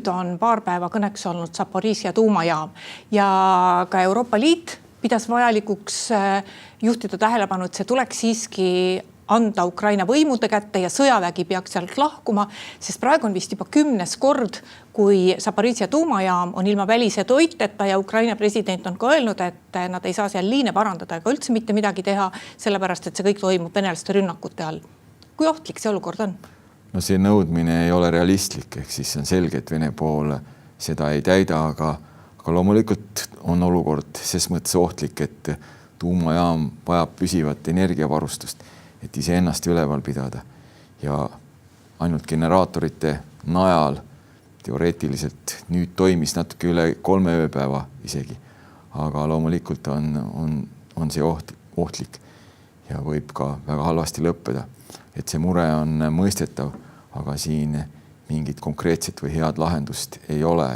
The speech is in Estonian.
nüüd on paar päeva kõneks olnud Zaporižžja tuumajaam ja ka Euroopa Liit pidas vajalikuks juhtida tähelepanu, et see tuleks siiski anda Ukraina võimude kätte ja sõjavägi peaks sealt lahkuma, sest praegu on vist juba 10. kord, kui Zaporižžja tuumajaam on ilma välise toiteta ja Ukraina president on ka öelnud, et nad ei saa seal liine parandada ega üldse mitte midagi teha, sellepärast, et see kõik toimub venelaste rünnakute all. Kui ohtlik see olukord on? No see nõudmine ei ole realistlik, ehk siis on selge, et Vene pool seda ei täida, aga loomulikult on olukord ses mõttes ohtlik, et tuumajaam vajab püsivat energiavarustust, et iseennast üleval pidada ja ainult generaatorite najal teoreetiliselt nüüd toimis natuke üle 3 ööpäeva isegi, aga loomulikult on see ohtlik ja võib ka väga halvasti lõppeda, et see mure on mõistetav, aga siin mingit konkreetset või head lahendust ei ole.